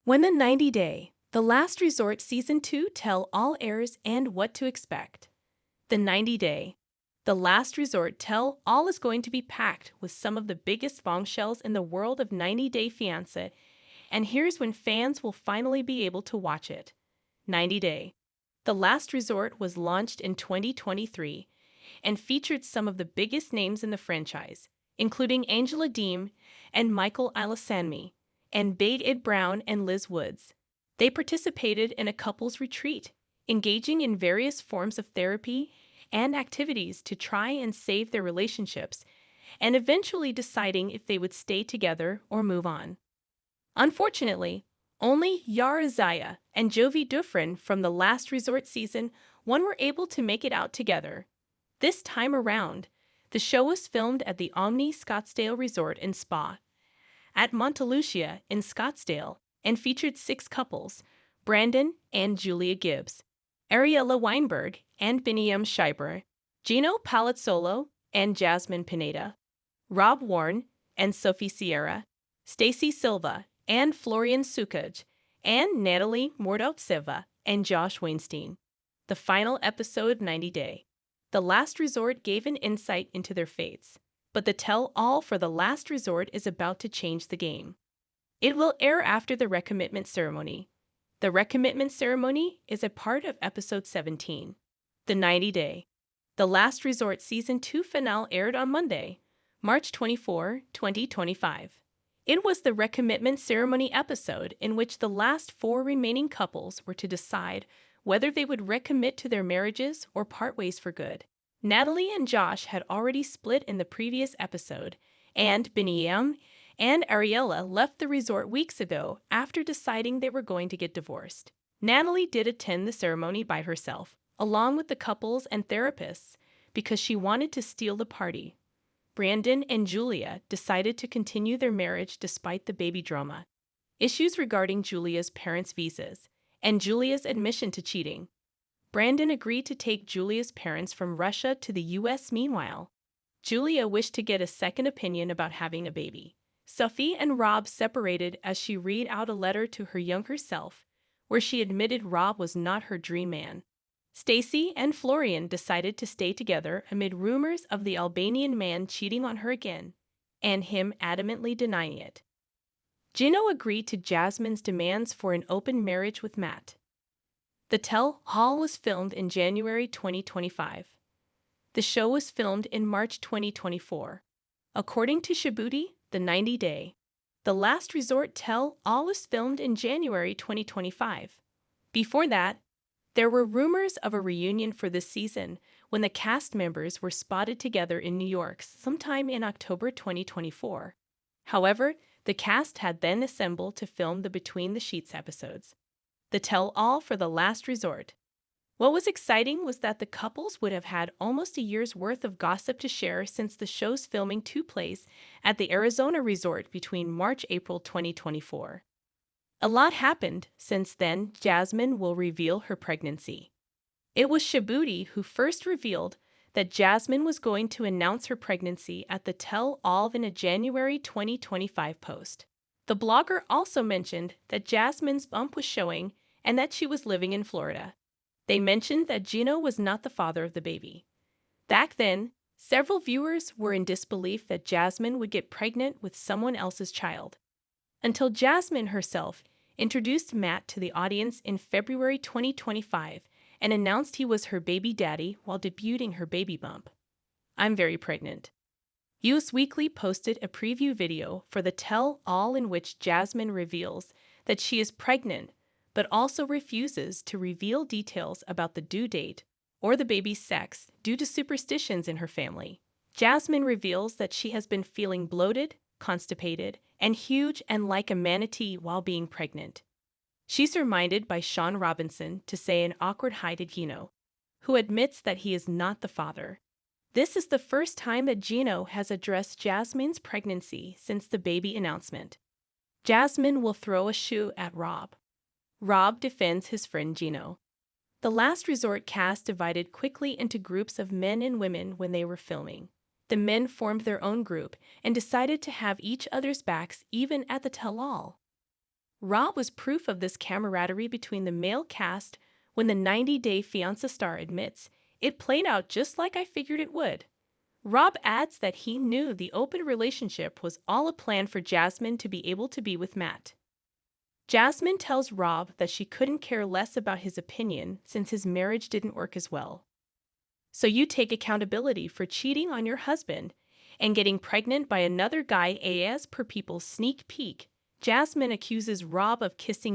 When the 90-Day, The Last Resort Season 2 Tell All airs and what to expect. The 90-Day, The Last Resort Tell All is going to be packed with some of the biggest bombshells in the world of 90 Day Fiancé, and here's when fans will finally be able to watch it. 90-Day, The Last Resort was launched in 2023 and featured some of the biggest names in the franchise, including Angela Deem and Michael Alasanmi, and Big Ed Brown and Liz Woods. They participated in a couples retreat, engaging in various forms of therapy and activities to try and save their relationships, and eventually deciding if they would stay together or move on. Unfortunately, only Yara Zaya and Jovi Dufresne from the Last Resort Season 1 were able to make it out together. This time around, the show was filmed at the Omni Scottsdale Resort and Spa at Montelucia in Scottsdale and featured 6 couples: Brandon and Julia Gibbs, Ariella Weinberg and Biniam Schreiber, Gino Palazzolo and Jasmine Pineda, Rob Warren and Sophie Sierra, Stacy Silva and Florian Sukaj, and Natalie Mordautseva and Josh Weinstein. The final episode, 90-Day, The Last Resort, gave an insight into their fates, but the tell-all for The Last Resort is about to change the game. It will air after the recommitment ceremony. The recommitment ceremony is a part of episode 17. The 90-Day, The Last Resort Season 2 finale aired on Monday, March 24, 2025. It was the recommitment ceremony episode in which the last 4 remaining couples were to decide whether they would recommit to their marriages or part ways for good. Natalie and Josh had already split in the previous episode, and Biniam and Ariella left the resort weeks ago after deciding they were going to get divorced. Natalie did attend the ceremony by herself, along with the couples and therapists, because she wanted to steal the party. Brandon and Julia decided to continue their marriage despite the baby drama, issues regarding Julia's parents' visas, and Julia's admission to cheating. Brandon agreed to take Julia's parents from Russia to the U.S. Meanwhile, Julia wished to get a second opinion about having a baby. Sophie and Rob separated as she read out a letter to her younger self, where she admitted Rob was not her dream man. Stacy and Florian decided to stay together amid rumors of the Albanian man cheating on her again, and him adamantly denying it. Gino agreed to Jasmine's demands for an open marriage with Matt. The tell-all was filmed in January 2025. The show was filmed in March 2024. According to Shibuti, the 90-Day, The Last Resort tell-all was filmed in January 2025. Before that, there were rumors of a reunion for this season when the cast members were spotted together in New York sometime in October 2024. However, the cast had then assembled to film the Between the Sheets episodes. The tell-all for The Last Resort. What was exciting was that the couples would have had almost a year's worth of gossip to share since the show's filming took place at the Arizona resort between March-April 2024. A lot happened since then. Jasmine will reveal her pregnancy. It was Shibuti who first revealed that Jasmine was going to announce her pregnancy at the tell-all in a January 2025 post. The blogger also mentioned that Jasmine's bump was showing and that she was living in Florida. They mentioned that Gino was not the father of the baby. Back then, several viewers were in disbelief that Jasmine would get pregnant with someone else's child, until Jasmine herself introduced Matt to the audience in February 2025 and announced he was her baby daddy while debuting her baby bump. "I'm very pregnant." Us Weekly posted a preview video for the tell-all in which Jasmine reveals that she is pregnant, but also refuses to reveal details about the due date or the baby's sex due to superstitions in her family. Jasmine reveals that she has been feeling bloated, constipated, and huge and like a manatee while being pregnant. She's reminded by Sean Robinson to say an awkward hi to Gino, who admits that he is not the father. This is the first time that Gino has addressed Jasmine's pregnancy since the baby announcement. Jasmine will throw a shoe at Rob. Rob defends his friend Gino. The Last Resort cast divided quickly into groups of men and women when they were filming. The men formed their own group and decided to have each other's backs even at the tell-all. Rob was proof of this camaraderie between the male cast when the 90-Day Fiancé star admits, "It played out just like I figured it would." Rob adds that he knew the open relationship was all a plan for Jasmine to be able to be with Matt. Jasmine tells Rob that she couldn't care less about his opinion since his marriage didn't work as well. "So you take accountability for cheating on your husband and getting pregnant by another guy as per people's sneak peek." Jasmine accuses Rob of kissing